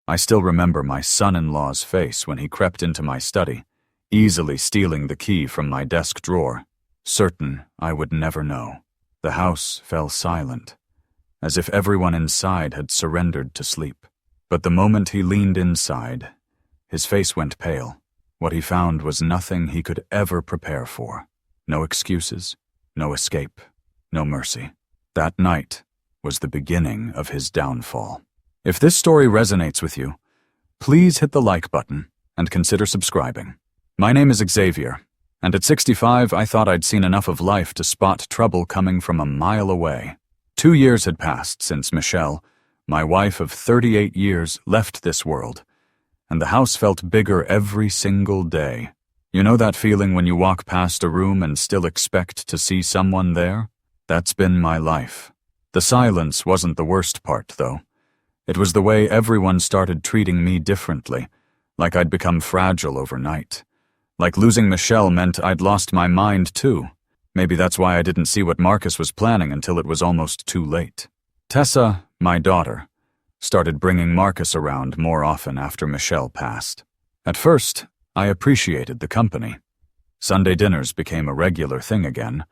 I still remember my son-in-law's face when he crept into my study, easily stealing the key from my desk drawer, certain I would never know. The house fell silent, as if everyone inside had surrendered to sleep. But the moment he leaned inside, his face went pale. What he found was nothing he could ever prepare for. No excuses, no escape, no mercy. That night was the beginning of his downfall. If this story resonates with you, please hit the like button and consider subscribing. My name is Xavier, and at 65 I thought I'd seen enough of life to spot trouble coming from a mile away. 2 years had passed since Michelle, my wife of 38 years, left this world, and the house felt bigger every single day. You know that feeling when you walk past a room and still expect to see someone there? That's been my life. The silence wasn't the worst part, though. It was the way everyone started treating me differently, like I'd become fragile overnight. Like losing Michelle meant I'd lost my mind too. Maybe that's why I didn't see what Marcus was planning until it was almost too late. Tessa, my daughter, started bringing Marcus around more often after Michelle passed. At first, I appreciated the company. Sunday dinners became a regular thing again,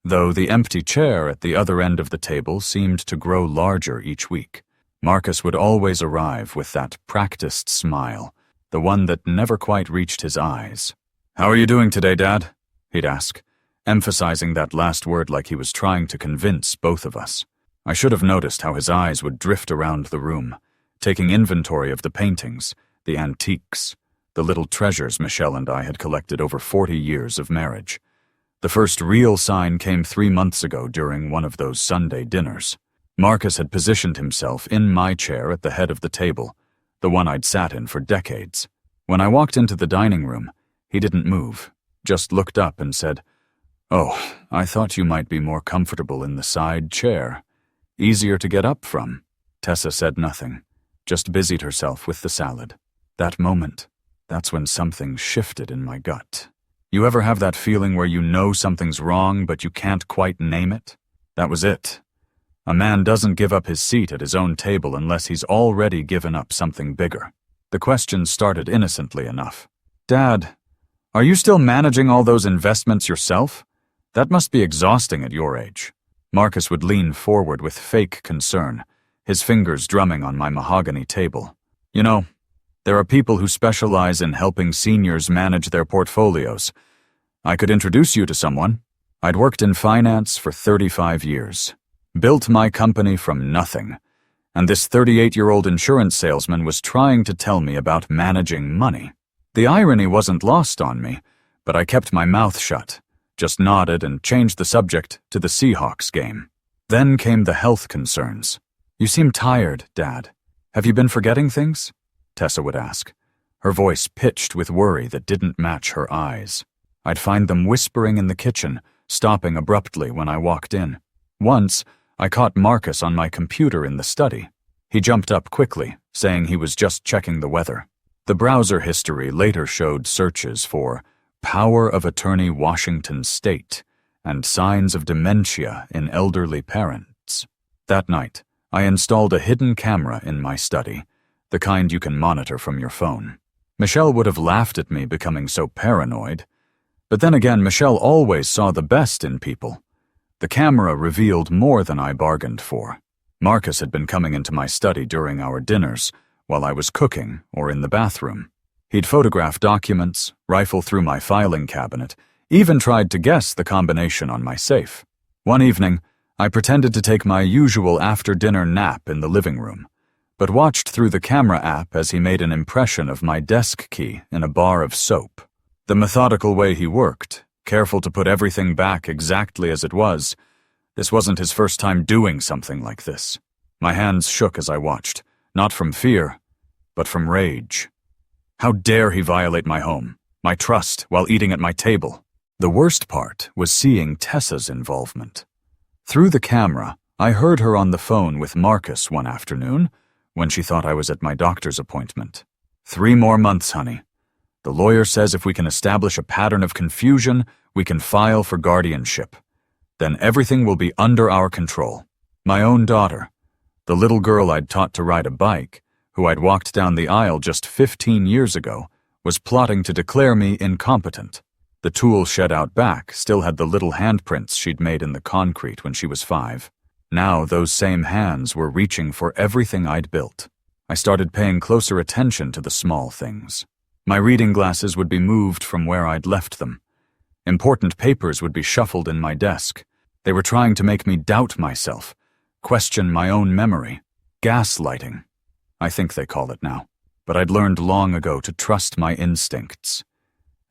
though the empty chair at the other end of the table seemed to grow larger each week. Marcus would always arrive with that practiced smile, the one that never quite reached his eyes. "How are you doing today, Dad?" he'd ask, emphasizing that last word like he was trying to convince both of us. I should have noticed how his eyes would drift around the room, taking inventory of the paintings, the antiques, the little treasures Michelle and I had collected over 40 years of marriage. The first real sign came 3 months ago during one of those Sunday dinners. Marcus had positioned himself in my chair at the head of the table, the one I'd sat in for decades. When I walked into the dining room, he didn't move, just looked up and said, "Oh, I thought you might be more comfortable in the side chair. Easier to get up from." Tessa said nothing, just busied herself with the salad. That moment, that's when something shifted in my gut. You ever have that feeling where you know something's wrong but you can't quite name it? That was it. A man doesn't give up his seat at his own table unless he's already given up something bigger. The question started innocently enough. "Dad, are you still managing all those investments yourself? That must be exhausting at your age." Marcus would lean forward with fake concern, his fingers drumming on my mahogany table. "You know, there are people who specialize in helping seniors manage their portfolios. I could introduce you to someone. I'd worked in finance for 35 years. Built my company from nothing, and this 38-year-old insurance salesman was trying to tell me about managing money. The irony wasn't lost on me, but I kept my mouth shut, just nodded and changed the subject to the Seahawks game. Then came the health concerns. "You seem tired, Dad. Have you been forgetting things?" Tessa would ask, her voice pitched with worry that didn't match her eyes. I'd find them whispering in the kitchen, stopping abruptly when I walked in. Once, I caught Marcus on my computer in the study. He jumped up quickly, saying he was just checking the weather. The browser history later showed searches for "Power of Attorney Washington State" and signs of dementia in elderly parents. That night, I installed a hidden camera in my study, the kind you can monitor from your phone. Michelle would have laughed at me becoming so paranoid. But then again, Michelle always saw the best in people. The camera revealed more than I bargained for. Marcus had been coming into my study during our dinners, while I was cooking or in the bathroom. He'd photograph documents, rifle through my filing cabinet, even tried to guess the combination on my safe. One evening, I pretended to take my usual after-dinner nap in the living room, but watched through the camera app as he made an impression of my desk key in a bar of soap. The methodical way he worked, careful to put everything back exactly as it was, this wasn't his first time doing something like this. My hands shook as I watched, not from fear, but from rage. How dare he violate my home, my trust, while eating at my table? The worst part was seeing Tessa's involvement. Through the camera, I heard her on the phone with Marcus one afternoon when she thought I was at my doctor's appointment. 3 more months, honey. The lawyer says if we can establish a pattern of confusion, we can file for guardianship. Then everything will be under our control. My own daughter, the little girl I'd taught to ride a bike, who I'd walked down the aisle just 15 years ago, was plotting to declare me incompetent. The tool shed out back still had the little handprints she'd made in the concrete when she was 5. Now those same hands were reaching for everything I'd built. I started paying closer attention to the small things. My reading glasses would be moved from where I'd left them. Important papers would be shuffled in my desk. They were trying to make me doubt myself, question my own memory. Gaslighting, I think they call it now. But I'd learned long ago to trust my instincts.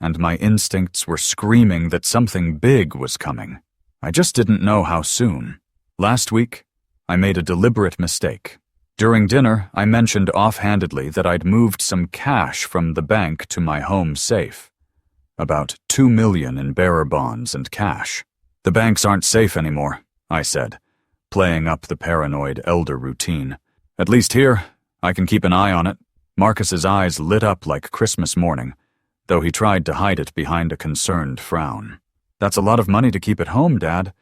And my instincts were screaming that something big was coming. I just didn't know how soon. Last week, I made a deliberate mistake. During dinner, I mentioned offhandedly that I'd moved some cash from the bank to my home safe. About $2 million in bearer bonds and cash. The banks aren't safe anymore, I said, playing up the paranoid elder routine. At least here, I can keep an eye on it. Marcus's eyes lit up like Christmas morning, though he tried to hide it behind a concerned frown. That's a lot of money to keep at home, Dad.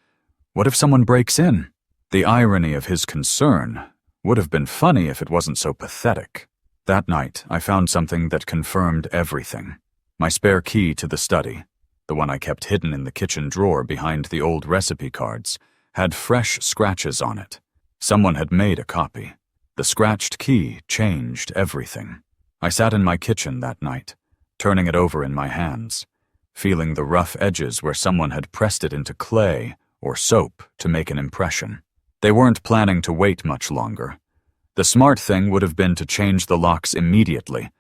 What if someone breaks in? The irony of his concern would have been funny if it wasn't so pathetic. That night, I found something that confirmed everything. My spare key to the study, the one I kept hidden in the kitchen drawer behind the old recipe cards, had fresh scratches on it. Someone had made a copy. The scratched key changed everything. I sat in my kitchen that night, turning it over in my hands, feeling the rough edges where someone had pressed it into clay or soap to make an impression. They weren't planning to wait much longer. The smart thing would have been to change the locks immediately,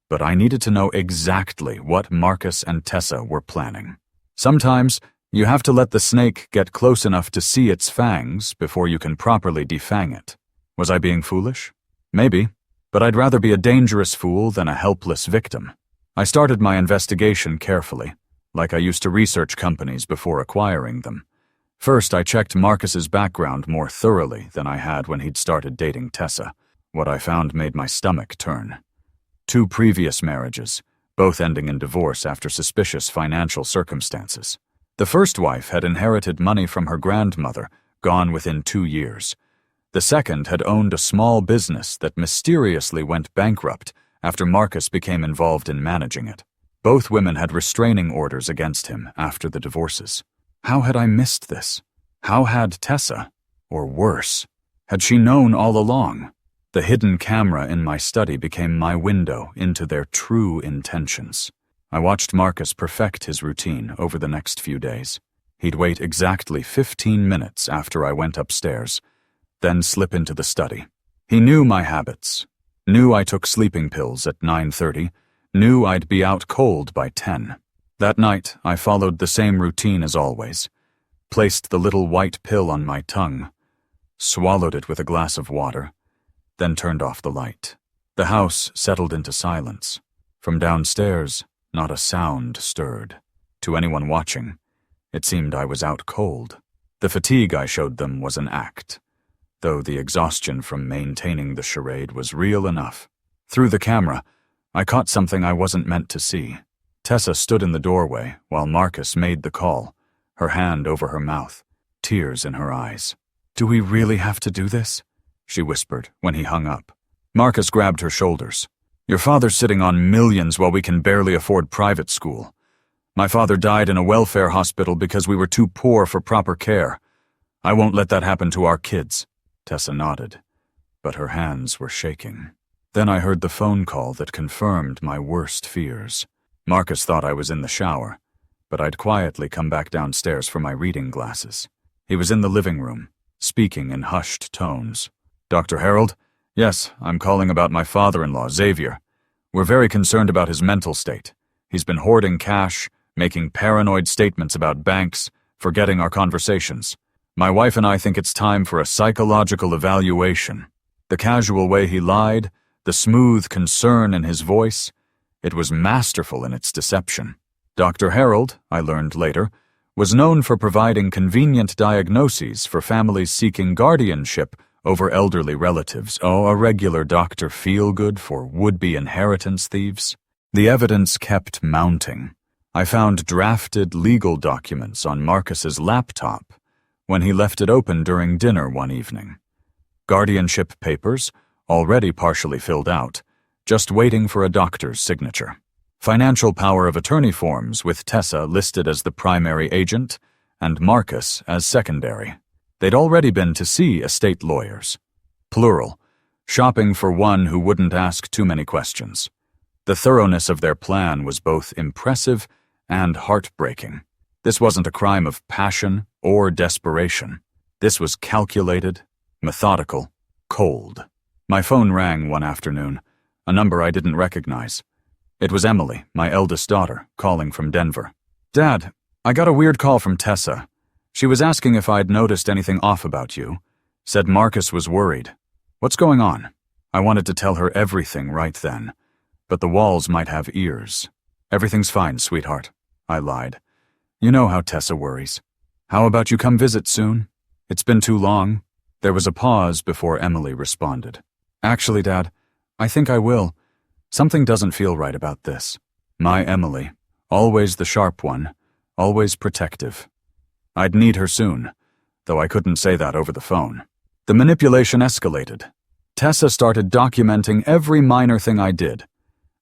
but I needed to know exactly what Marcus and Tessa were planning. Sometimes, you have to let the snake get close enough to see its fangs before you can properly defang it. Was I being foolish? Maybe, but I'd rather be a dangerous fool than a helpless victim. I started my investigation carefully, like I used to research companies before acquiring them. First, I checked Marcus's background more thoroughly than I had when he'd started dating Tessa. What I found made my stomach turn. 2 previous marriages, both ending in divorce after suspicious financial circumstances. The first wife had inherited money from her grandmother, gone within 2 years. The second had owned a small business that mysteriously went bankrupt after Marcus became involved in managing it. Both women had restraining orders against him after the divorces. How had I missed this? How had Tessa, or worse, had she known all along? The hidden camera in my study became my window into their true intentions. I watched Marcus perfect his routine over the next few days. He'd wait exactly 15 minutes after I went upstairs, then slip into the study. He knew my habits, knew I took sleeping pills at 9:30, knew I'd be out cold by 10. That night, I followed the same routine as always, placed the little white pill on my tongue, swallowed it with a glass of water, then turned off the light. The house settled into silence. From downstairs, not a sound stirred. To anyone watching, it seemed I was out cold. The fatigue I showed them was an act, though the exhaustion from maintaining the charade was real enough. Through the camera, I caught something I wasn't meant to see. Tessa stood in the doorway while Marcus made the call, her hand over her mouth, tears in her eyes. "Do we really have to do this?" she whispered when he hung up. Marcus grabbed her shoulders. "Your father's sitting on millions while we can barely afford private school. My father died in a welfare hospital because we were too poor for proper care. I won't let that happen to our kids." Tessa nodded, but her hands were shaking. Then I heard the phone call that confirmed my worst fears. Marcus thought I was in the shower, but I'd quietly come back downstairs for my reading glasses. He was in the living room, speaking in hushed tones. "Dr. Harold? Yes, I'm calling about my father-in-law, Xavier. We're very concerned about his mental state. He's been hoarding cash, making paranoid statements about banks, forgetting our conversations. My wife and I think it's time for a psychological evaluation." The casual way he lied, the smooth concern in his voice, it was masterful in its deception. Dr. Harold, I learned later, was known for providing convenient diagnoses for families seeking guardianship over elderly relatives. Oh, a regular Dr. Feelgood for would-be inheritance thieves. The evidence kept mounting. I found drafted legal documents on Marcus's laptop when he left it open during dinner one evening. Guardianship papers, already partially filled out, just waiting for a doctor's signature. Financial power of attorney forms with Tessa listed as the primary agent and Marcus as secondary. They'd already been to see estate lawyers. Plural, shopping for one who wouldn't ask too many questions. The thoroughness of their plan was both impressive and heartbreaking. This wasn't a crime of passion or desperation. This was calculated, methodical, cold. My phone rang one afternoon, a number I didn't recognize. It was Emily, my eldest daughter, calling from Denver. "Dad, I got a weird call from Tessa. She was asking if I'd noticed anything off about you. Said Marcus was worried. What's going on?" I wanted to tell her everything right then, but the walls might have ears. "Everything's fine, sweetheart," I lied. "You know how Tessa worries. How about you come visit soon? It's been too long." There was a pause before Emily responded. "Actually, Dad, I think I will. Something doesn't feel right about this." My Emily, always the sharp one, always protective. I'd need her soon, though I couldn't say that over the phone. The manipulation escalated. Tessa started documenting every minor thing I did.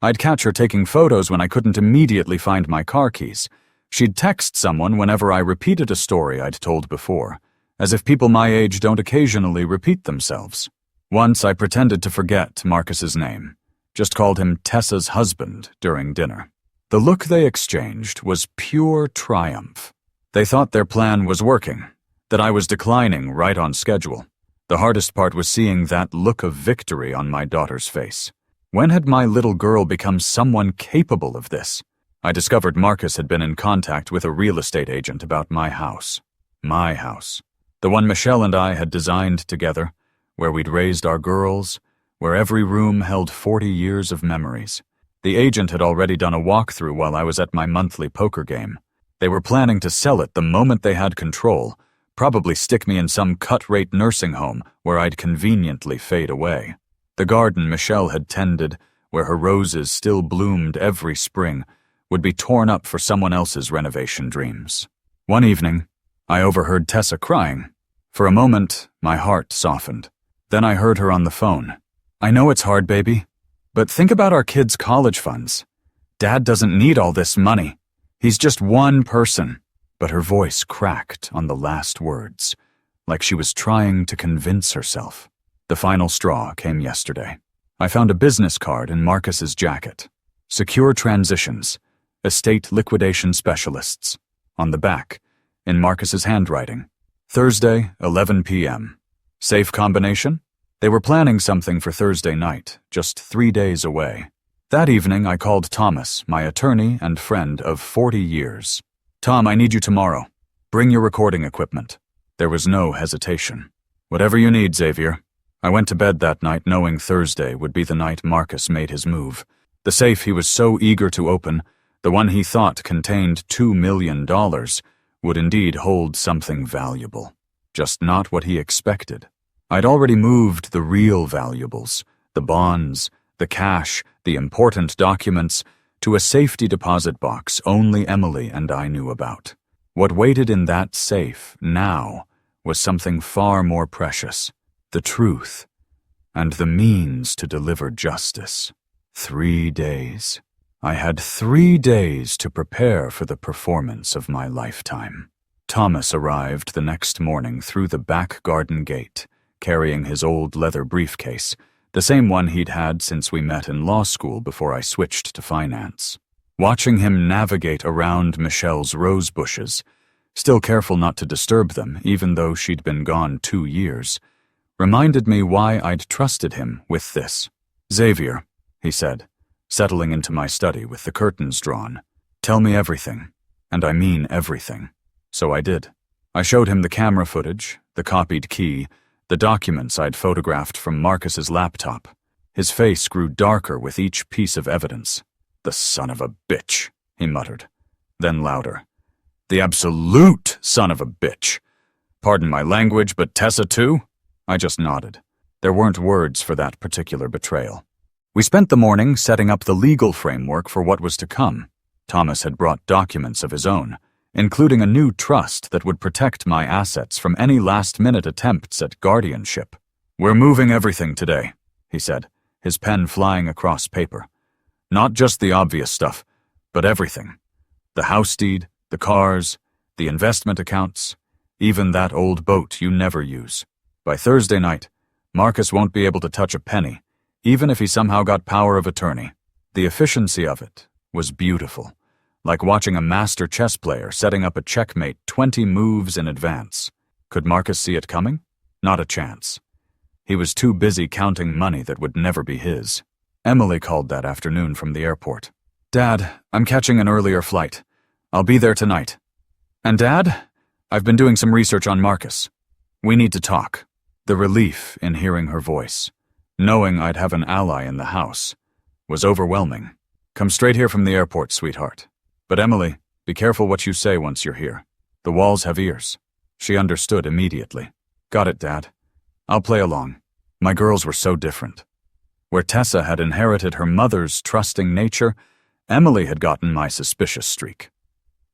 I'd catch her taking photos when I couldn't immediately find my car keys. She'd text someone whenever I repeated a story I'd told before, as if people my age don't occasionally repeat themselves. Once I pretended to forget Marcus's name, just called him Tessa's husband during dinner. The look they exchanged was pure triumph. They thought their plan was working, that I was declining right on schedule. The hardest part was seeing that look of victory on my daughter's face. When had my little girl become someone capable of this? I discovered Marcus had been in contact with a real estate agent about my house. My house. The one Michelle and I had designed together, where we'd raised our girls, where every room held 40 years of memories. The agent had already done a walkthrough while I was at my monthly poker game. They were planning to sell it the moment they had control, probably stick me in some cut-rate nursing home where I'd conveniently fade away. The garden Michelle had tended, where her roses still bloomed every spring, would be torn up for someone else's renovation dreams. One evening, I overheard Tessa crying. For a moment, my heart softened. Then I heard her on the phone. "I know it's hard, baby, but think about our kids' college funds. Dad doesn't need all this money. He's just one person." But her voice cracked on the last words, like she was trying to convince herself. The final straw came yesterday. I found a business card in Marcus's jacket. "Secure Transitions, Estate Liquidation Specialists." On the back, in Marcus's handwriting. Thursday, 11 p.m. Safe combination? They were planning something for Thursday night, just 3 days away. That evening, I called Thomas, my attorney and friend of 40 years. "Tom, I need you tomorrow. Bring your recording equipment." There was no hesitation. "Whatever you need, Xavier." I went to bed that night knowing Thursday would be the night Marcus made his move. The safe he was so eager to open, the one he thought contained $2 million, would indeed hold something valuable. Just not what he expected. I'd already moved the real valuables, the bonds, the cash, the important documents, to a safety deposit box only Emily and I knew about. What waited in that safe now was something far more precious, the truth, and the means to deliver justice. 3 days. I had 3 days to prepare for the performance of my lifetime. Thomas arrived the next morning through the back garden gate, carrying his old leather briefcase, the same one he'd had since we met in law school before I switched to finance. Watching him navigate around Michelle's rose bushes, still careful not to disturb them even though she'd been gone 2 years, reminded me why I'd trusted him with this. "Xavier," he said, settling into my study with the curtains drawn, "tell me everything, and I mean everything." So I did. I showed him the camera footage, the copied key, the documents I'd photographed from Marcus's laptop. His face grew darker with each piece of evidence. "The son of a bitch," he muttered. Then louder, "The absolute son of a bitch. Pardon my language, but Tessa too?" I just nodded. There weren't words for that particular betrayal. We spent the morning setting up the legal framework for what was to come. Thomas had brought documents of his own, including a new trust that would protect my assets from any last-minute attempts at guardianship. "We're moving everything today," he said, his pen flying across paper. Not just the obvious stuff, but everything. The house deed, the cars, the investment accounts, even that old boat you never use. By Thursday night, Marcus won't be able to touch a penny, even if he somehow got power of attorney. The efficiency of it was beautiful, like watching a master chess player setting up a checkmate 20 moves in advance. Could Marcus see it coming? Not a chance. He was too busy counting money that would never be his. Emily called that afternoon from the airport. Dad, I'm catching an earlier flight. I'll be there tonight. And Dad, I've been doing some research on Marcus. We need to talk. The relief in hearing her voice, knowing I'd have an ally in the house, was overwhelming. Come straight here from the airport, sweetheart. But Emily, be careful what you say once you're here. The walls have ears. She understood immediately. Got it, Dad. I'll play along. My girls were so different. Where Tessa had inherited her mother's trusting nature, Emily had gotten my suspicious streak.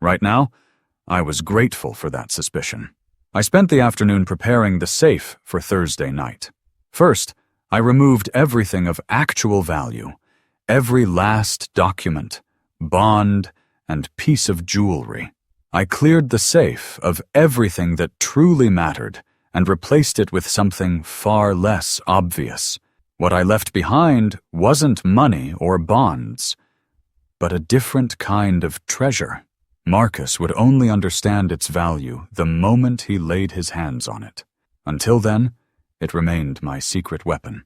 Right now, I was grateful for that suspicion. I spent the afternoon preparing the safe for Thursday night. First, I removed everything of actual value, every last document, bond, and piece of jewelry. I cleared the safe of everything that truly mattered and replaced it with something far less obvious. What I left behind wasn't money or bonds, but a different kind of treasure. Marcus would only understand its value the moment he laid his hands on it. Until then, it remained my secret weapon,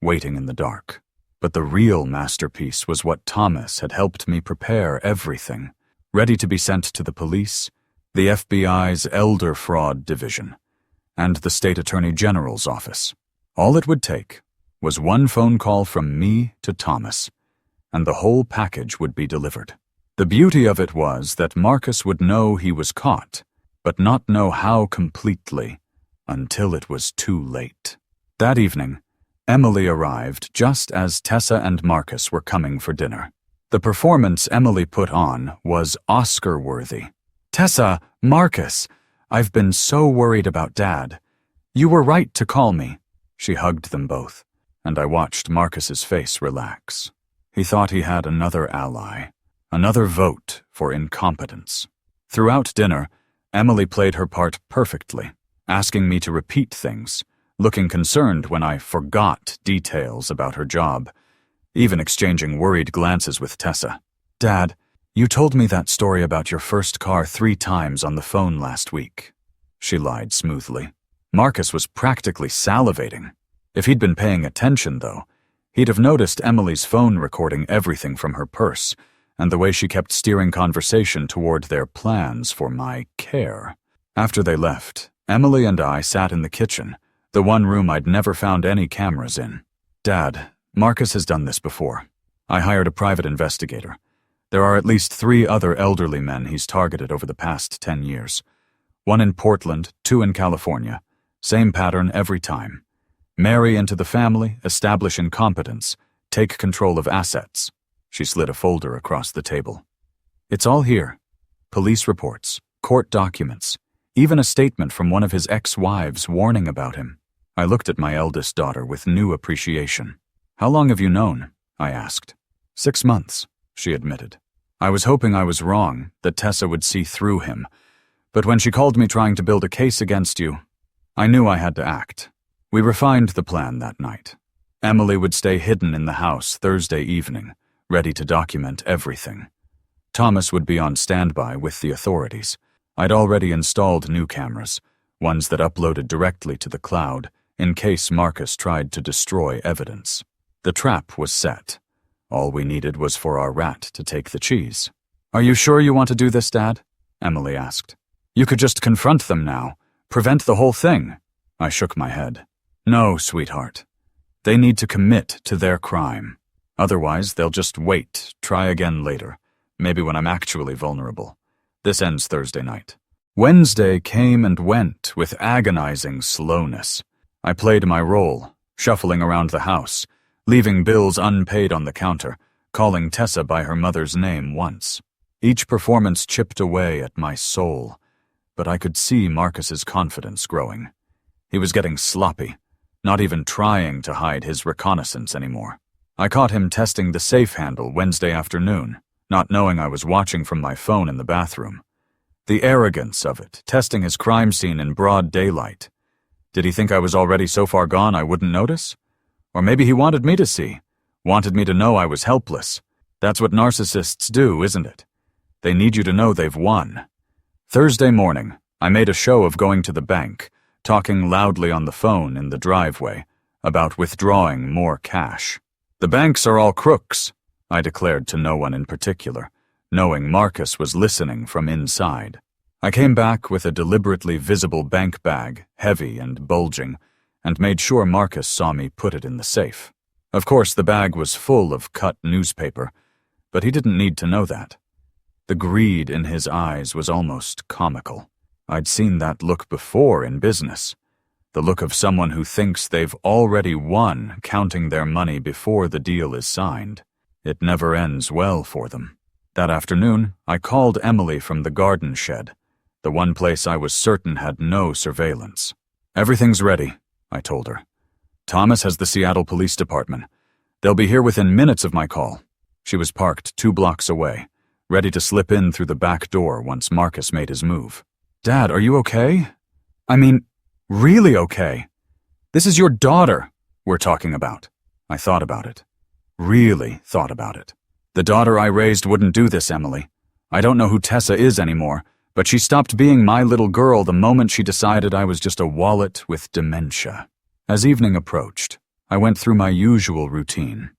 waiting in the dark. But the real masterpiece was what Thomas had helped me prepare everything, ready to be sent to the police, the FBI's Elder Fraud Division, and the State Attorney General's office. All it would take was one phone call from me to Thomas, and the whole package would be delivered. The beauty of it was that Marcus would know he was caught, but not know how completely until it was too late. That evening, Emily arrived just as Tessa and Marcus were coming for dinner. The performance Emily put on was Oscar-worthy. Tessa, Marcus, I've been so worried about Dad. You were right to call me. She hugged them both, and I watched Marcus's face relax. He thought he had another ally. Another vote for incompetence. Throughout dinner, Emily played her part perfectly, asking me to repeat things, looking concerned when I forgot details about her job, even exchanging worried glances with Tessa. Dad, you told me that story about your first car 3 times on the phone last week. She lied smoothly. Marcus was practically salivating. If he'd been paying attention, though, he'd have noticed Emily's phone recording everything from her purse, and the way she kept steering conversation toward their plans for my care. After they left, Emily and I sat in the kitchen, the one room I'd never found any cameras in. Dad, Marcus has done this before. I hired a private investigator. There are at least 3 other elderly men he's targeted over the past 10 years. 1 in Portland, 2 in California. Same pattern every time. Marry into the family, establish incompetence, take control of assets. She slid a folder across the table. It's all here. Police reports, court documents, even a statement from one of his ex-wives warning about him. I looked at my eldest daughter with new appreciation. How long have you known? I asked. 6 months, she admitted. I was hoping I was wrong, that Tessa would see through him. But when she called me trying to build a case against you, I knew I had to act. We refined the plan that night. Emily would stay hidden in the house Thursday evening, ready to document everything. Thomas would be on standby with the authorities. I'd already installed new cameras, ones that uploaded directly to the cloud, in case Marcus tried to destroy evidence. The trap was set. All we needed was for our rat to take the cheese. Are you sure you want to do this, Dad? Emily asked. You could just confront them now, prevent the whole thing. I shook my head. No, sweetheart. They need to commit to their crime. Otherwise, they'll just wait, try again later, maybe when I'm actually vulnerable. This ends Thursday night. Wednesday came and went with agonizing slowness. I played my role, shuffling around the house, leaving bills unpaid on the counter, calling Tessa by her mother's name once. Each performance chipped away at my soul, but I could see Marcus's confidence growing. He was getting sloppy, not even trying to hide his reconnaissance anymore. I caught him testing the safe handle Wednesday afternoon, not knowing I was watching from my phone in the bathroom. The arrogance of it, testing his crime scene in broad daylight. Did he think I was already so far gone I wouldn't notice? Or maybe he wanted me to see, wanted me to know I was helpless. That's what narcissists do, isn't it? They need you to know they've won. Thursday morning, I made a show of going to the bank, talking loudly on the phone in the driveway about withdrawing more cash. The banks are all crooks, I declared to no one in particular, knowing Marcus was listening from inside. I came back with a deliberately visible bank bag, heavy and bulging, and made sure Marcus saw me put it in the safe. Of course, the bag was full of cut newspaper, but he didn't need to know that. The greed in his eyes was almost comical. I'd seen that look before in business. The look of someone who thinks they've already won, counting their money before the deal is signed. It never ends well for them. That afternoon, I called Emily from the garden shed, the one place I was certain had no surveillance. "Everything's ready," I told her. "Thomas has the Seattle Police Department. They'll be here within minutes of my call." She was parked 2 blocks away, ready to slip in through the back door once Marcus made his move. "Dad, are you okay? I mean, really okay? This is your daughter we're talking about." I thought about it. Really thought about it. "The daughter I raised wouldn't do this, Emily. I don't know who Tessa is anymore, but she stopped being my little girl the moment she decided I was just a wallet with dementia." As evening approached, I went through my usual routine.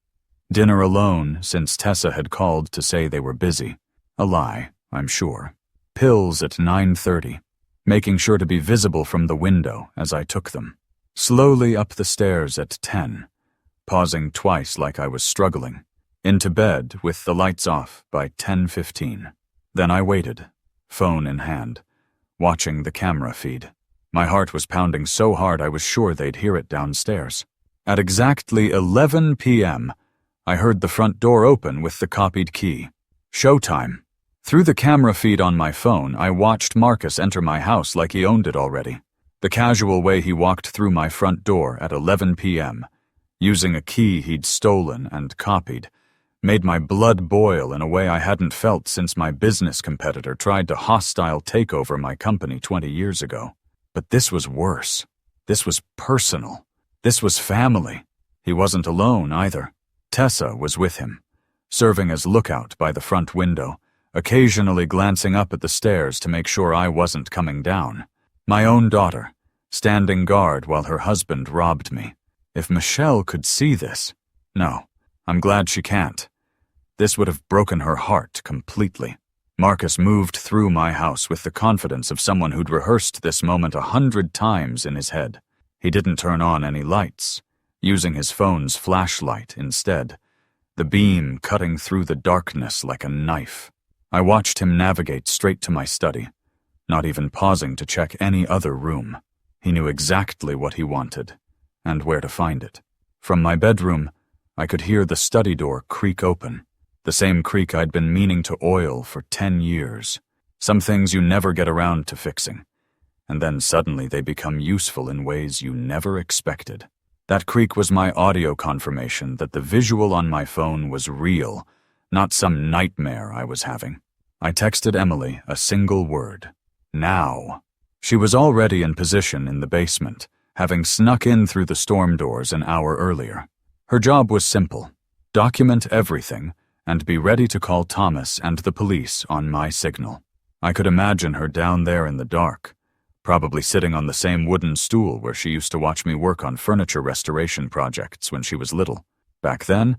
Dinner alone, since Tessa had called to say they were busy. A lie, I'm sure. Pills at 9:30, making sure to be visible from the window as I took them. Slowly up the stairs at 10, pausing twice like I was struggling. Into bed with the lights off by 10:15. Then I waited, phone in hand, watching the camera feed. My heart was pounding so hard I was sure they'd hear it downstairs. At exactly 11 p.m., I heard the front door open with the copied key. Showtime. Through the camera feed on my phone, I watched Marcus enter my house like he owned it already. The casual way he walked through my front door at 11 p.m., using a key he'd stolen and copied, made my blood boil in a way I hadn't felt since my business competitor tried to hostile take over my company 20 years ago. But this was worse. This was personal. This was family. He wasn't alone either. Tessa was with him, serving as lookout by the front window, occasionally glancing up at the stairs to make sure I wasn't coming down. My own daughter, standing guard while her husband robbed me. If Michelle could see this... No, I'm glad she can't. This would have broken her heart completely. Marcus moved through my house with the confidence of someone who'd rehearsed this moment 100 times in his head. He didn't turn on any lights, using his phone's flashlight instead, the beam cutting through the darkness like a knife. I watched him navigate straight to my study, not even pausing to check any other room. He knew exactly what he wanted, and where to find it. From my bedroom, I could hear the study door creak open, the same creak I'd been meaning to oil for 10 years. Some things you never get around to fixing, and then suddenly they become useful in ways you never expected. That creak was my audio confirmation that the visual on my phone was real, not some nightmare I was having. I texted Emily a single word: now. She was already in position in the basement, having snuck in through the storm doors an hour earlier. Her job was simple: document everything and be ready to call Thomas and the police on my signal. I could imagine her down there in the dark, probably sitting on the same wooden stool where she used to watch me work on furniture restoration projects when she was little. Back then,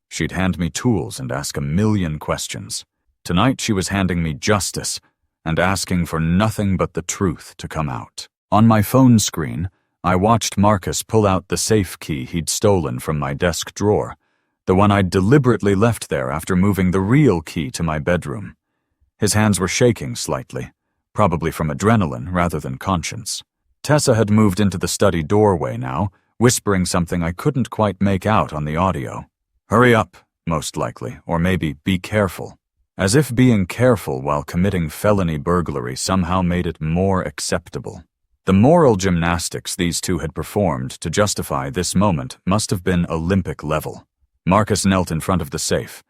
she'd hand me tools and ask a million questions. Tonight she was handing me justice and asking for nothing but the truth to come out. On my phone screen, I watched Marcus pull out the safe key he'd stolen from my desk drawer, the one I'd deliberately left there after moving the real key to my bedroom. His hands were shaking slightly, probably from adrenaline rather than conscience. Tessa had moved into the study doorway now, whispering something I couldn't quite make out on the audio. Hurry up, most likely, or maybe be careful. As if being careful while committing felony burglary somehow made it more acceptable. The moral gymnastics these two had performed to justify this moment must have been Olympic level. Marcus knelt in front of the safe,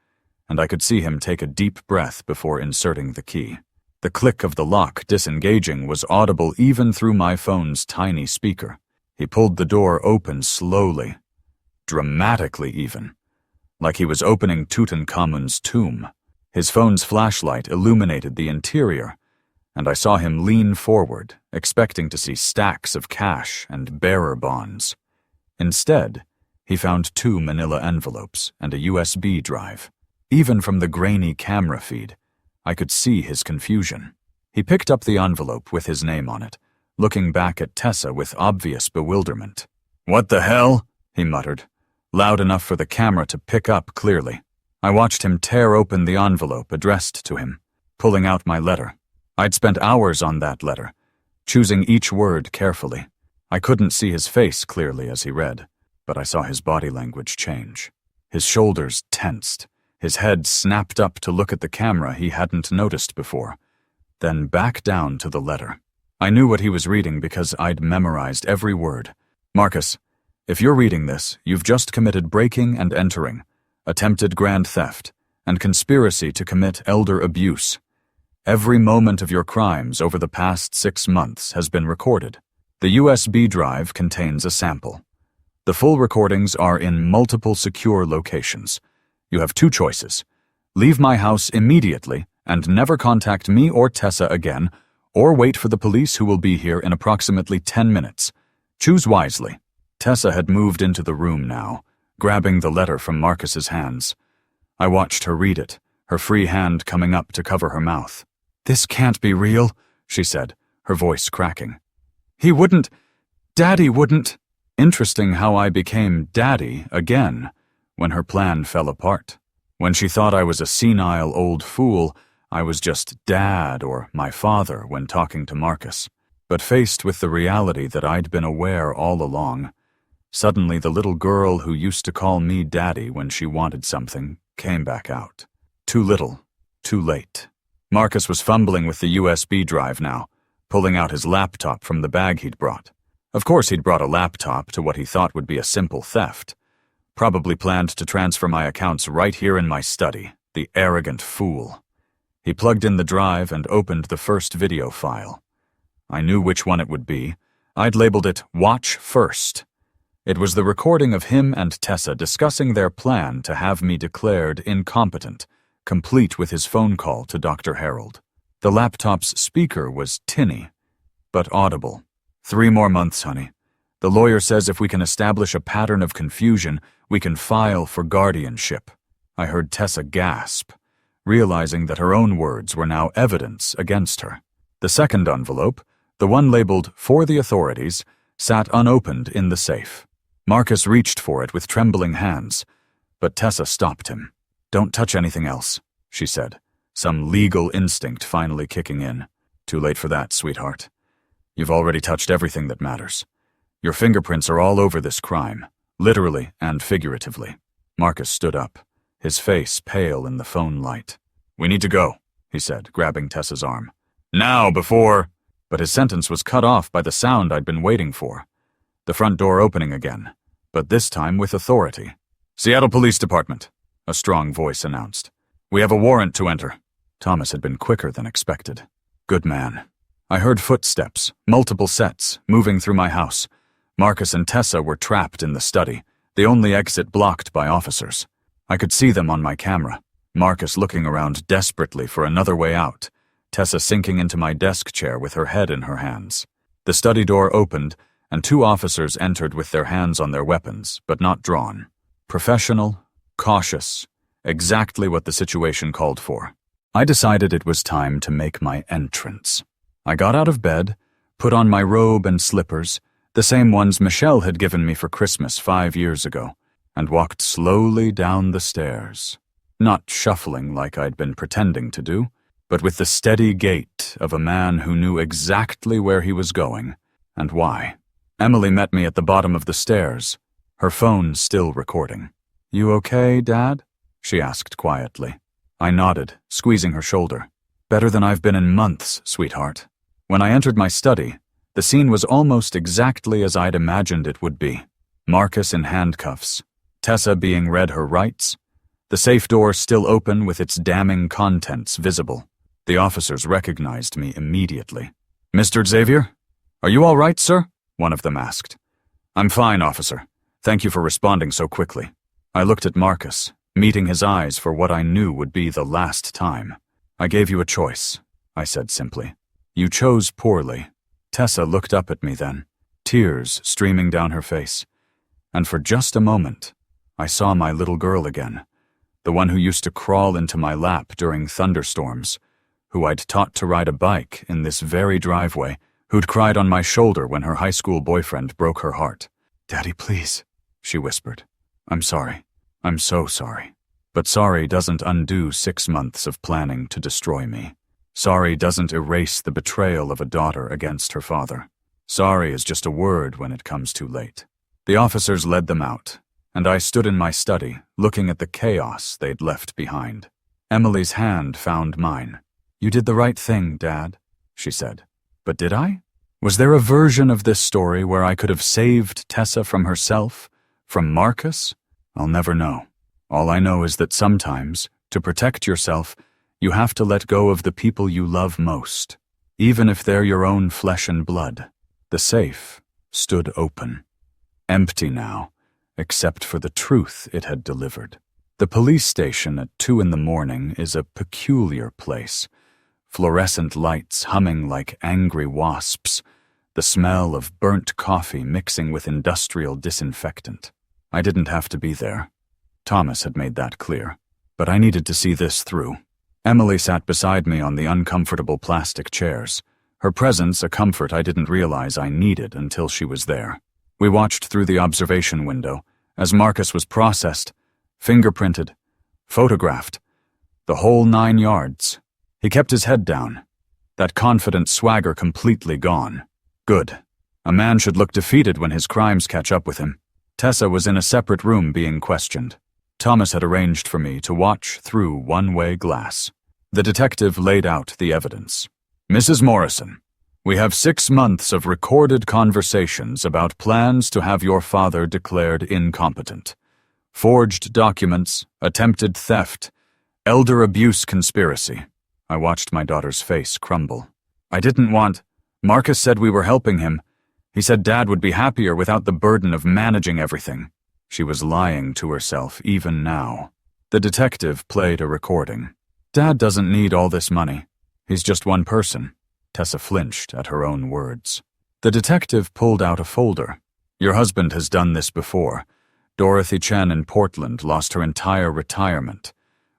and I could see him take a deep breath before inserting the key. The click of the lock disengaging was audible even through my phone's tiny speaker. He pulled the door open slowly, dramatically even, like he was opening Tutankhamun's tomb. His phone's flashlight illuminated the interior, and I saw him lean forward, expecting to see stacks of cash and bearer bonds. Instead, he found 2 manila envelopes and a USB drive. Even from the grainy camera feed, I could see his confusion. He picked up the envelope with his name on it, looking back at Tessa with obvious bewilderment. "What the hell?" he muttered, loud enough for the camera to pick up clearly. I watched him tear open the envelope addressed to him, pulling out my letter. I'd spent hours on that letter, choosing each word carefully. I couldn't see his face clearly as he read, but I saw his body language change. His shoulders tensed. His head snapped up to look at the camera he hadn't noticed before, then back down to the letter. I knew what he was reading because I'd memorized every word. "Marcus, if you're reading this, you've just committed breaking and entering, attempted grand theft, and conspiracy to commit elder abuse. Every moment of your crimes over the past 6 months has been recorded. The USB drive contains a sample. The full recordings are in multiple secure locations. You have 2 choices. Leave my house immediately and never contact me or Tessa again, or wait for the police who will be here in approximately 10 minutes. Choose wisely." Tessa had moved into the room now, grabbing the letter from Marcus's hands. I watched her read it, her free hand coming up to cover her mouth. "This can't be real," she said, her voice cracking. Daddy wouldn't." Interesting how I became Daddy again when her plan fell apart. When she thought I was a senile old fool, I was just Dad or my father when talking to Marcus. But faced with the reality that I'd been aware all along, suddenly the little girl who used to call me Daddy when she wanted something came back out. Too little, too late. Marcus was fumbling with the USB drive now, pulling out his laptop from the bag he'd brought. Of course he'd brought a laptop to what he thought would be a simple theft. Probably planned to transfer my accounts right here in my study, the arrogant fool. He plugged in the drive and opened the first video file. I knew which one it would be. I'd labeled it Watch First. It was the recording of him and Tessa discussing their plan to have me declared incompetent, complete with his phone call to Dr. Harold. The laptop's speaker was tinny, but audible. 3 more months, honey. The lawyer says if we can establish a pattern of confusion, we can file for guardianship. I heard Tessa gasp, realizing that her own words were now evidence against her. The second envelope, the one labeled For the Authorities, sat unopened in the safe. Marcus reached for it with trembling hands, but Tessa stopped him. "Don't touch anything else," she said, some legal instinct finally kicking in. "Too late for that, sweetheart. You've already touched everything that matters. Your fingerprints are all over this crime, literally and figuratively." Marcus stood up, his face pale in the phone light. "We need to go," he said, grabbing Tessa's arm. "Now, before—" But his sentence was cut off by the sound I'd been waiting for. The front door opening again, but this time with authority. "Seattle Police Department," a strong voice announced. "We have a warrant to enter." Thomas had been quicker than expected. Good man. I heard footsteps, multiple sets, moving through my house. Marcus and Tessa were trapped in the study, the only exit blocked by officers. I could see them on my camera. Marcus looking around desperately for another way out, Tessa sinking into my desk chair with her head in her hands. The study door opened, and 2 officers entered with their hands on their weapons, but not drawn. Professional, cautious, exactly what the situation called for. I decided it was time to make my entrance. I got out of bed, put on my robe and slippers, the same ones Michelle had given me for Christmas 5 years ago, and walked slowly down the stairs. Not shuffling like I'd been pretending to do, but with the steady gait of a man who knew exactly where he was going and why. Emily met me at the bottom of the stairs, her phone still recording. "You okay, Dad?" she asked quietly. I nodded, squeezing her shoulder. "Better than I've been in months, sweetheart." When I entered my study, The scene was almost exactly as I'd imagined it would be. Marcus in handcuffs, Tessa being read her rights, the safe door still open with its damning contents visible. The officers recognized me immediately. "Mr. Xavier? Are you all right, sir?" one of them asked. "I'm fine, officer. Thank you for responding so quickly." I looked at Marcus, meeting his eyes for what I knew would be the last time. "I gave you a choice," I said simply. "You chose poorly." Tessa looked up at me then, tears streaming down her face. And for just a moment, I saw my little girl again, the one who used to crawl into my lap during thunderstorms, who I'd taught to ride a bike in this very driveway, who'd cried on my shoulder when her high school boyfriend broke her heart. "Daddy, please," she whispered. "I'm sorry. I'm so sorry." But sorry doesn't undo 6 months of planning to destroy me. Sorry doesn't erase the betrayal of a daughter against her father. Sorry is just a word when it comes too late. The officers led them out, and I stood in my study, looking at the chaos they'd left behind. Emily's hand found mine. "You did the right thing, Dad," she said. But did I? Was there a version of this story where I could have saved Tessa from herself, from Marcus? I'll never know. All I know is that sometimes, to protect yourself, you have to let go of the people you love most, even if they're your own flesh and blood. The safe stood open, empty now, except for the truth it had delivered. The police station at 2 a.m. is a peculiar place. Fluorescent lights humming like angry wasps, the smell of burnt coffee mixing with industrial disinfectant. I didn't have to be there. Thomas had made that clear. But I needed to see this through. Emily sat beside me on the uncomfortable plastic chairs, her presence a comfort I didn't realize I needed until she was there. We watched through the observation window as Marcus was processed, fingerprinted, photographed, the whole 9 yards. He kept his head down, that confident swagger completely gone. Good. A man should look defeated when his crimes catch up with him. Tessa was in a separate room being questioned. Thomas had arranged for me to watch through one-way glass. The detective laid out the evidence. "Mrs. Morrison, we have 6 months of recorded conversations about plans to have your father declared incompetent. Forged documents, attempted theft, elder abuse conspiracy." I watched my daughter's face crumble. "I didn't want... Marcus said we were helping him. He said Dad would be happier without the burden of managing everything." She was lying to herself even now. The detective played a recording. "Dad doesn't need all this money. He's just one person." Tessa flinched at her own words. The detective pulled out a folder. "Your husband has done this before. Dorothy Chen in Portland lost her entire retirement.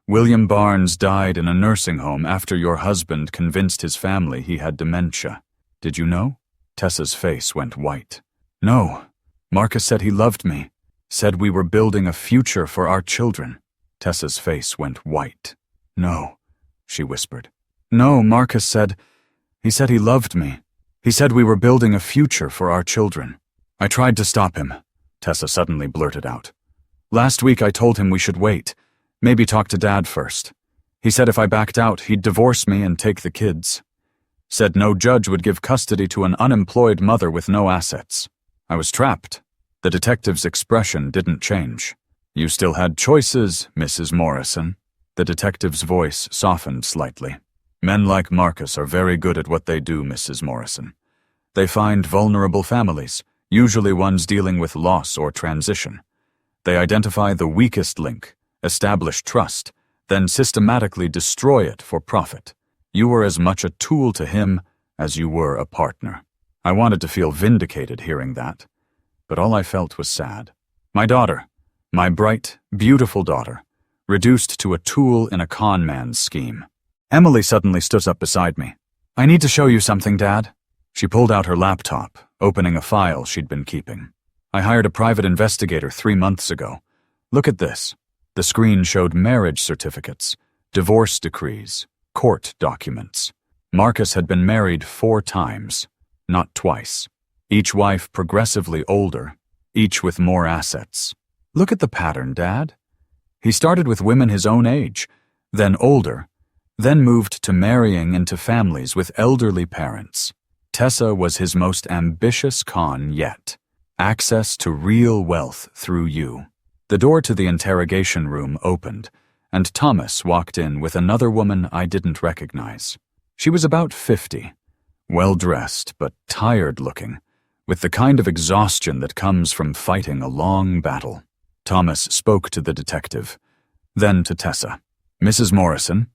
William Barnes died in a nursing home after your husband convinced his family he had dementia. Did you know?" Tessa's face went white. "No. Marcus said he loved me. Said we were building a future for our children." Tessa's face went white. "No," she whispered. "No, Marcus said... He said he loved me. He said we were building a future for our children." "I tried to stop him," Tessa suddenly blurted out. "Last week I told him we should wait. Maybe talk to Dad first. He said if I backed out, he'd divorce me and take the kids. Said no judge would give custody to an unemployed mother with no assets. I was trapped." The detective's expression didn't change. "You still had choices, Mrs. Morrison." The detective's voice softened slightly. "Men like Marcus are very good at what they do, Mrs. Morrison. They find vulnerable families, usually ones dealing with loss or transition. They identify the weakest link, establish trust, then systematically destroy it for profit. You were as much a tool to him as you were a partner." I wanted to feel vindicated hearing that, but all I felt was sad. My daughter, my bright, beautiful daughter, reduced to a tool in a con man's scheme. Emily suddenly stood up beside me. "I need to show you something, Dad." She pulled out her laptop, opening a file she'd been keeping. "I hired a private investigator 3 months ago. Look at this." The screen showed marriage certificates, divorce decrees, court documents. Marcus had been married 4 times, not twice. Each wife progressively older, each with more assets. Look at the pattern, Dad. He started with women his own age, then older, then moved to marrying into families with elderly parents. Tessa was his most ambitious con yet. Access to real wealth through you. The door to the interrogation room opened, and Thomas walked in with another woman I didn't recognize. She was about 50, well-dressed but tired-looking, with the kind of exhaustion that comes from fighting a long battle. Thomas spoke to the detective, then to Tessa. "Mrs. Morrison,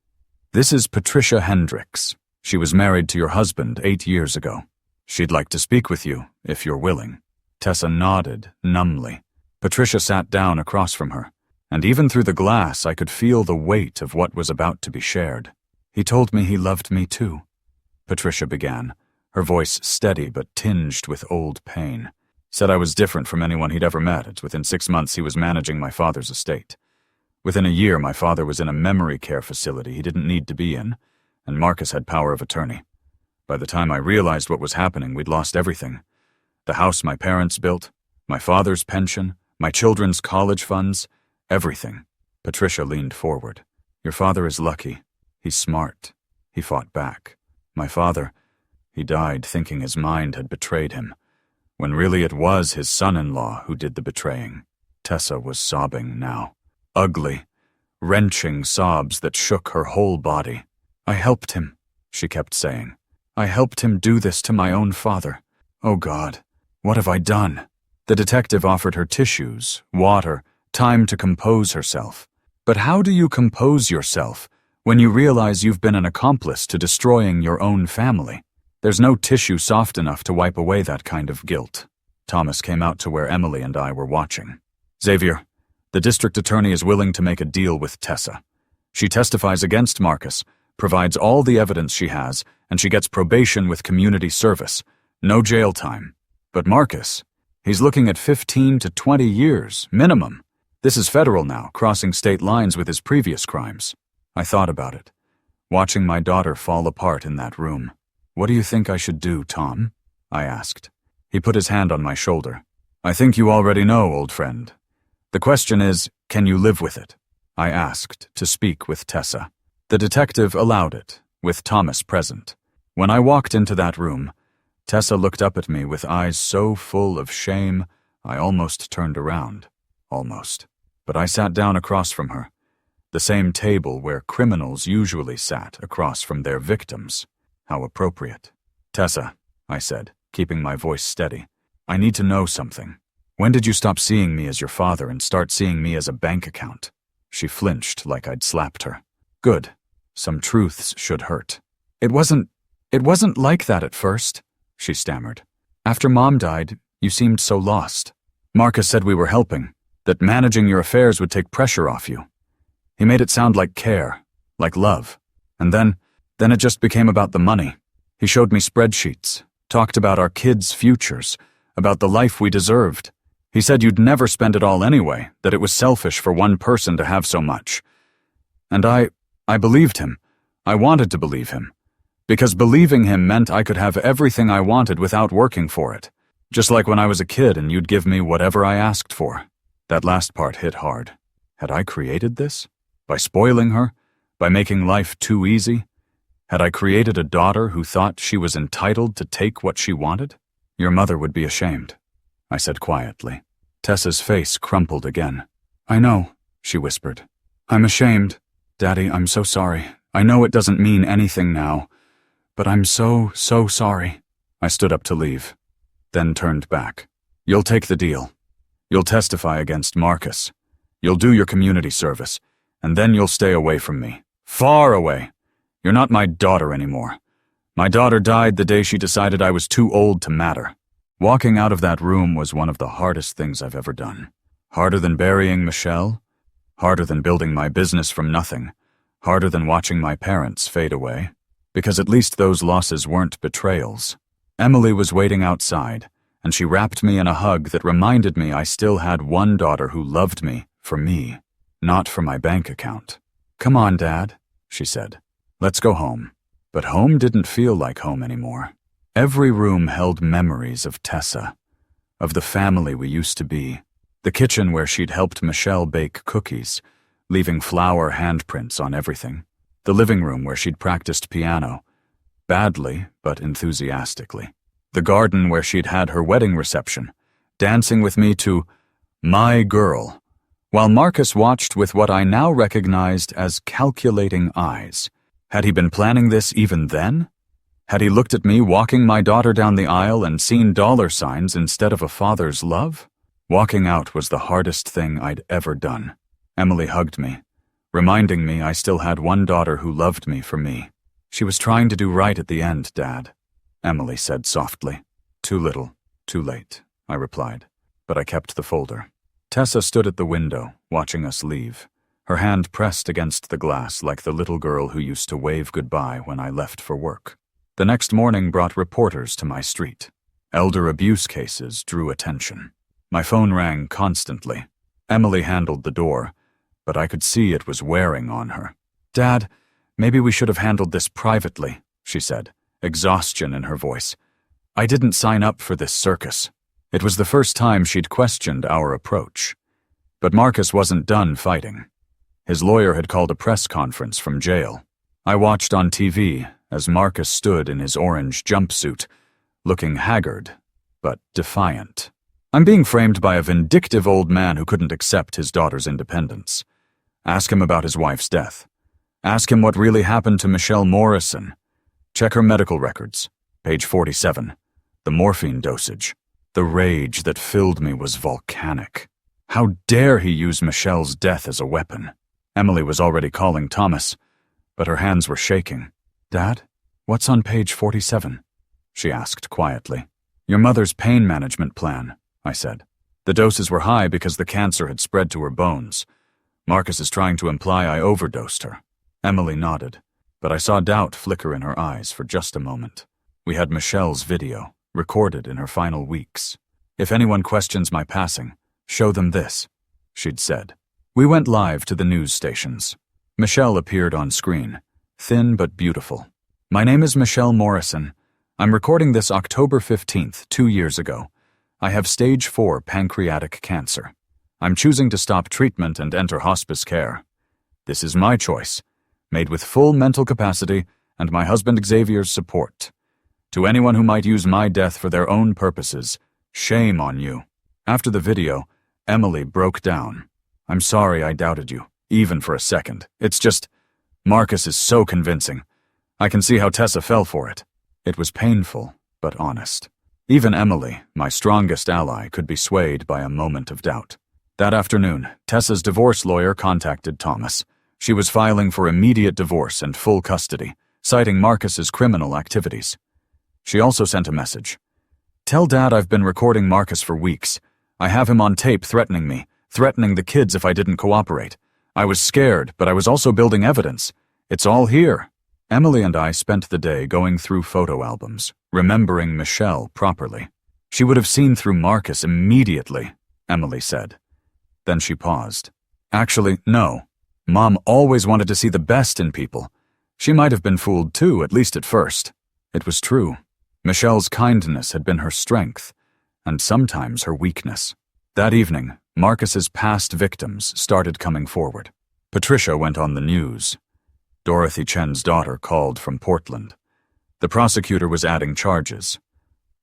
this is Patricia Hendricks. She was married to your husband 8 years ago. She'd like to speak with you, if you're willing." Tessa nodded numbly. Patricia sat down across from her, and even through the glass I could feel the weight of what was about to be shared. "He told me he loved me too," Patricia began, her voice steady but tinged with old pain. "Said I was different from anyone he'd ever met. Within 6 months he was managing my father's estate. Within a year my father was in a memory care facility he didn't need to be in, and Marcus had power of attorney. By the time I realized what was happening, we'd lost everything. The house my parents built, my father's pension, my children's college funds, everything." Patricia leaned forward. "Your father is lucky. He's smart. He fought back. My father, he died thinking his mind had betrayed him, when really it was his son-in-law who did the betraying." Tessa was sobbing now. Ugly, wrenching sobs that shook her whole body. "I helped him," she kept saying. "I helped him do this to my own father. Oh God, what have I done?" The detective offered her tissues, water, time to compose herself. But how do you compose yourself when you realize you've been an accomplice to destroying your own family? There's no tissue soft enough to wipe away that kind of guilt. Thomas came out to where Emily and I were watching. "Xavier, the district attorney is willing to make a deal with Tessa. She testifies against Marcus, provides all the evidence she has, and she gets probation with community service. No jail time. But Marcus, he's looking at 15 to 20 years, minimum. This is federal now, crossing state lines with his previous crimes." I thought about it, watching my daughter fall apart in that room. "What do you think I should do, Tom?" I asked. He put his hand on my shoulder. "I think you already know, old friend. The question is, can you live with it?" I asked to speak with Tessa. The detective allowed it, with Thomas present. When I walked into that room, Tessa looked up at me with eyes so full of shame, I almost turned around. Almost. But I sat down across from her, the same table where criminals usually sat across from their victims. How appropriate. "Tessa," I said, keeping my voice steady, "I need to know something. When did you stop seeing me as your father and start seeing me as a bank account?" She flinched like I'd slapped her. "Good. Some truths should hurt." It wasn't like that at first," she stammered. "After Mom died, you seemed so lost. Marcus said we were helping, that managing your affairs would take pressure off you. He made it sound like care, like love. And then it just became about the money. He showed me spreadsheets, talked about our kids' futures, about the life we deserved. He said you'd never spend it all anyway, that it was selfish for one person to have so much. And I believed him. I wanted to believe him. Because believing him meant I could have everything I wanted without working for it. Just like when I was a kid and you'd give me whatever I asked for. That last part hit hard. Had I created this? By spoiling her? By making life too easy? Had I created a daughter who thought she was entitled to take what she wanted? "Your mother would be ashamed," I said quietly. Tessa's face crumpled again. "I know," she whispered. "I'm ashamed. Daddy, I'm so sorry. I know it doesn't mean anything now, but I'm so sorry." I stood up to leave, then turned back. "You'll take the deal. You'll testify against Marcus. You'll do your community service, and then you'll stay away from me. Far away. You're not my daughter anymore. My daughter died the day she decided I was too old to matter." Walking out of that room was one of the hardest things I've ever done. Harder than burying Michelle. Harder than building my business from nothing. Harder than watching my parents fade away. Because at least those losses weren't betrayals. Emily was waiting outside, and she wrapped me in a hug that reminded me I still had one daughter who loved me for me, not for my bank account. "Come on, Dad," she said. "Let's go home." But home didn't feel like home anymore. Every room held memories of Tessa, of the family we used to be. The kitchen where she'd helped Michelle bake cookies, leaving flour handprints on everything. The living room where she'd practiced piano. badly but enthusiastically. The garden where she'd had her wedding reception, dancing with me to My Girl, while Marcus watched with what I now recognized as calculating eyes. Had he been planning this even then? Had he looked at me walking my daughter down the aisle and seen dollar signs instead of a father's love? Walking out was the hardest thing I'd ever done. Emily hugged me, reminding me I still had one daughter who loved me for me. She was trying to do right at the end, Dad, Emily said softly. Too little, too late, I replied, but I kept the folder. Tessa stood at the window, watching us leave, her hand pressed against the glass like the little girl who used to wave goodbye when I left for work. The next morning brought reporters to my street. Elder abuse cases drew attention. My phone rang constantly. Emily handled the door, but I could see it was wearing on her. Dad, maybe we should have handled this privately, she said, exhaustion in her voice. I didn't sign up for this circus. It was the first time she'd questioned our approach. But Marcus wasn't done fighting. His lawyer had called a press conference from jail. I watched on TV as Marcus stood in his orange jumpsuit, looking haggard, but defiant. I'm being framed by a vindictive old man who couldn't accept his daughter's independence. Ask him about his wife's death. Ask him what really happened to Michelle Morrison. Check her medical records. Page 47. The morphine dosage. The rage that filled me was volcanic. How dare he use Michelle's death as a weapon? Emily was already calling Thomas, but her hands were shaking. Dad, what's on page 47? She asked quietly. Your mother's pain management plan, I said. The doses were high because the cancer had spread to her bones. Marcus is trying to imply I overdosed her. Emily nodded, but I saw doubt flicker in her eyes for just a moment. We had Michelle's video, recorded in her final weeks. If anyone questions my passing, show them this, she'd said. We went live to the news stations. Michelle appeared on screen, thin but beautiful. My name is Michelle Morrison. I'm recording this October 15th, 2 years ago. I have stage 4 pancreatic cancer. I'm choosing to stop treatment and enter hospice care. This is my choice, made with full mental capacity and my husband Xavier's support. To anyone who might use my death for their own purposes, shame on you. After the video, Emily broke down. I'm sorry I doubted you, even for a second. It's just, Marcus is so convincing. I can see how Tessa fell for it. It was painful, but honest. Even Emily, my strongest ally, could be swayed by a moment of doubt. That afternoon, Tessa's divorce lawyer contacted Thomas. She was filing for immediate divorce and full custody, citing Marcus's criminal activities. She also sent a message. Tell Dad I've been recording Marcus for weeks. I have him on tape threatening me, threatening the kids if I didn't cooperate. I was scared, but I was also building evidence. It's all here. Emily and I spent the day going through photo albums, remembering Michelle properly. She would have seen through Marcus immediately, Emily said. Then she paused. Actually, no. Mom always wanted to see the best in people. She might have been fooled too, at least at first. It was true. Michelle's kindness had been her strength, and sometimes her weakness. That evening, Marcus's past victims started coming forward. Patricia went on the news. Dorothy Chen's daughter called from Portland. The prosecutor was adding charges.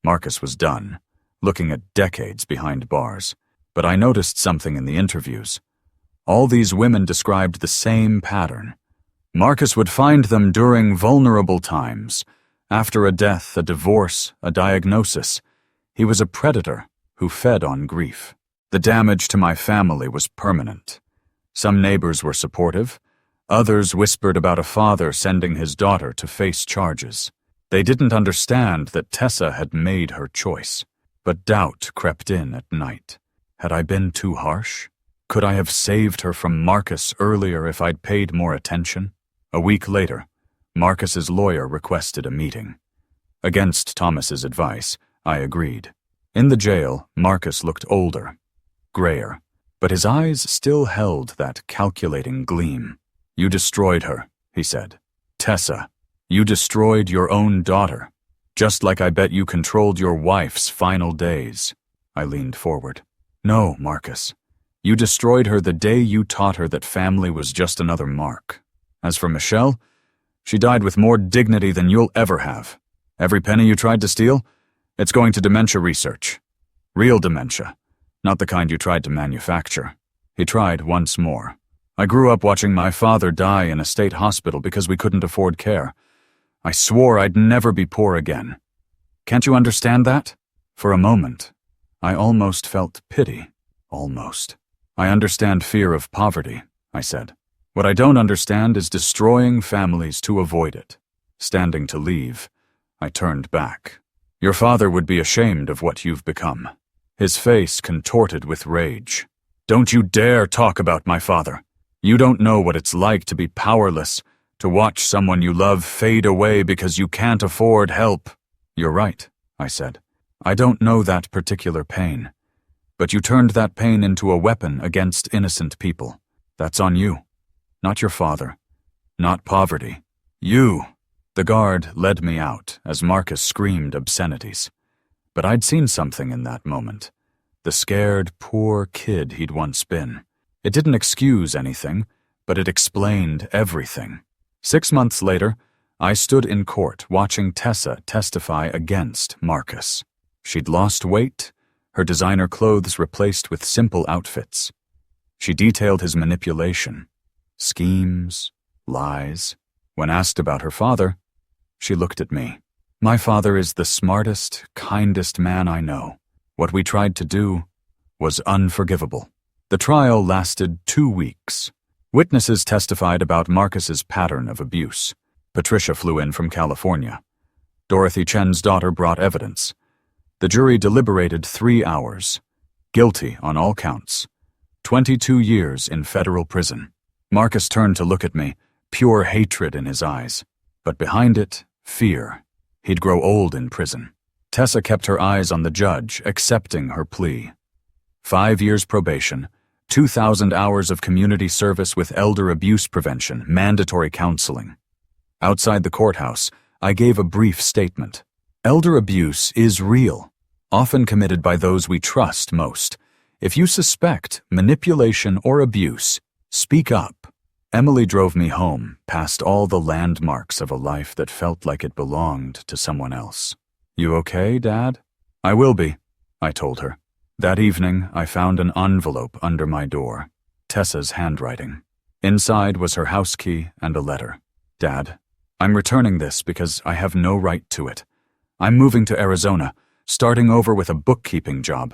Marcus was done, looking at decades behind bars. But I noticed something in the interviews. All these women described the same pattern. Marcus would find them during vulnerable times. After a death, a divorce, a diagnosis, he was a predator who fed on grief. The damage to my family was permanent. Some neighbors were supportive. Others whispered about a father sending his daughter to face charges. They didn't understand that Tessa had made her choice. But doubt crept in at night. Had I been too harsh? Could I have saved her from Marcus earlier if I'd paid more attention? A week later, Marcus's lawyer requested a meeting. Against Thomas's advice, I agreed. In the jail, Marcus looked older, grayer, but his eyes still held that calculating gleam. You destroyed her, he said. Tessa, you destroyed your own daughter, just like I bet you controlled your wife's final days. I leaned forward. No, Marcus. You destroyed her the day you taught her that family was just another mark. As for Michelle, She died with more dignity than you'll ever have. Every penny you tried to steal, it's going to dementia research. Real dementia, not the kind you tried to manufacture. He tried once more. I grew up watching my father die in a state hospital because we couldn't afford care. I swore I'd never be poor again. Can't you understand that? For a moment, I almost felt pity. Almost. I understand fear of poverty, I said. What I don't understand is destroying families to avoid it. Standing to leave, I turned back. Your father would be ashamed of what you've become. His face contorted with rage. Don't you dare talk about my father. You don't know what it's like to be powerless, to watch someone you love fade away because you can't afford help. You're right, I said. I don't know that particular pain. But you turned that pain into a weapon against innocent people. That's on you. Not your father. Not poverty. You. The guard led me out as Marcus screamed obscenities. But I'd seen something in that moment. The scared, poor kid he'd once been. It didn't excuse anything, but it explained everything. 6 months later, I stood in court watching Tessa testify against Marcus. She'd lost weight, her designer clothes replaced with simple outfits. She detailed his manipulation, schemes, lies. When asked about her father, she looked at me. My father is the smartest, kindest man I know. What we tried to do was unforgivable. The trial lasted 2 weeks. Witnesses testified about Marcus's pattern of abuse. Patricia flew in from California. Dorothy Chen's daughter brought evidence. The jury deliberated 3 hours. Guilty on all counts. 22 years in federal prison. Marcus turned to look at me, pure hatred in his eyes. But behind it, fear. He'd grow old in prison. Tessa kept her eyes on the judge, accepting her plea. 5 years probation, 2,000 hours of community service with elder abuse prevention, mandatory counseling. Outside the courthouse, I gave a brief statement. Elder abuse is real, often committed by those we trust most. If you suspect manipulation or abuse, speak up. Emily drove me home, past all the landmarks of a life that felt like it belonged to someone else. You okay, Dad? I will be, I told her. That evening, I found an envelope under my door. Tessa's handwriting. Inside was her house key and a letter. Dad, I'm returning this because I have no right to it. I'm moving to Arizona, starting over with a bookkeeping job.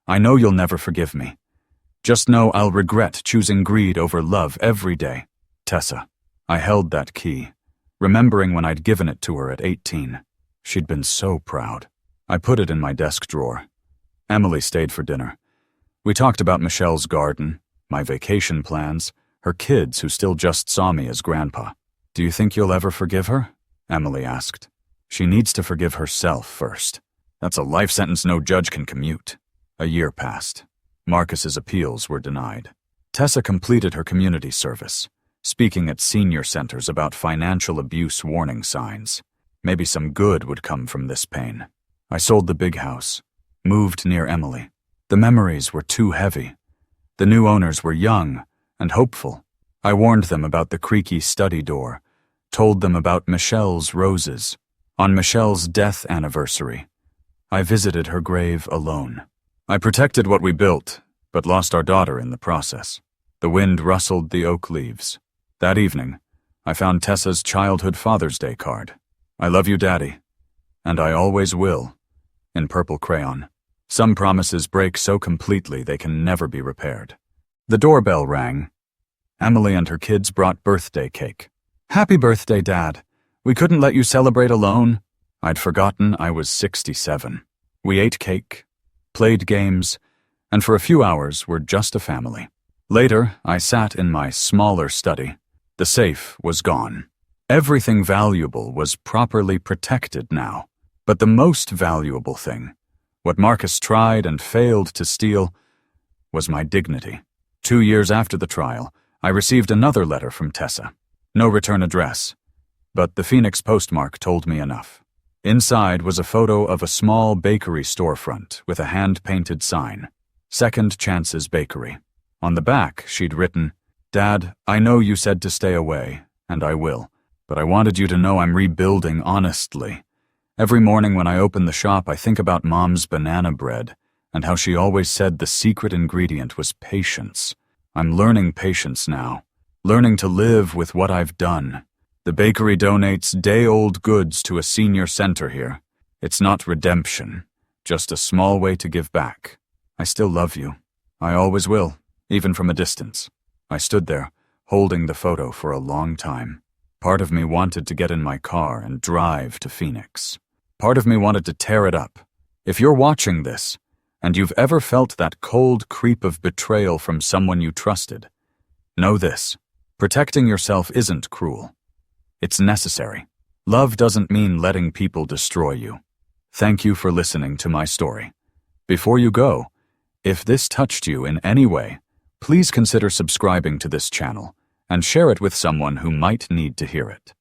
I know you'll never forgive me. Just know I'll regret choosing greed over love every day. Tessa. I held that key, remembering when I'd given it to her at 18. She'd been so proud. I put it in my desk drawer. Emily stayed for dinner. We talked about Michelle's garden, my vacation plans, her kids who still just saw me as grandpa. Do you think you'll ever forgive her? Emily asked. She needs to forgive herself first. That's a life sentence no judge can commute. A year passed. Marcus's appeals were denied. Tessa completed her community service, speaking at senior centers about financial abuse warning signs. Maybe some good would come from this pain. I sold the big house, moved near Emily. The memories were too heavy. The new owners were young and hopeful. I warned them about the creaky study door, told them about Michelle's roses. On Michelle's death anniversary, I visited her grave alone. I protected what we built, but lost our daughter in the process. The wind rustled the oak leaves. That evening, I found Tessa's childhood Father's Day card. I love you, Daddy, and I always will, in purple crayon. Some promises break so completely they can never be repaired. The doorbell rang. Emily and her kids brought birthday cake. Happy birthday, Dad. We couldn't let you celebrate alone. I'd forgotten I was 67. We ate cake, played games, and for a few hours were just a family. Later, I sat in my smaller study. The safe was gone. Everything valuable was properly protected now. But the most valuable thing, what Marcus tried and failed to steal, was my dignity. 2 years after the trial, I received another letter from Tessa. No return address, but the Phoenix postmark told me enough. Inside was a photo of a small bakery storefront with a hand-painted sign, Second Chances Bakery. On the back, she'd written, Dad, I know you said to stay away, and I will. But I wanted you to know I'm rebuilding honestly. Every morning when I open the shop, I think about Mom's banana bread and how she always said the secret ingredient was patience. I'm learning patience now, learning to live with what I've done. The bakery donates day-old goods to a senior center here. It's not redemption, just a small way to give back. I still love you. I always will, even from a distance. I stood there, holding the photo for a long time. Part of me wanted to get in my car and drive to Phoenix. Part of me wanted to tear it up. If you're watching this, and you've ever felt that cold creep of betrayal from someone you trusted, know this: protecting yourself isn't cruel. It's necessary. Love doesn't mean letting people destroy you. Thank you for listening to my story. Before you go, if this touched you in any way, please consider subscribing to this channel and share it with someone who might need to hear it.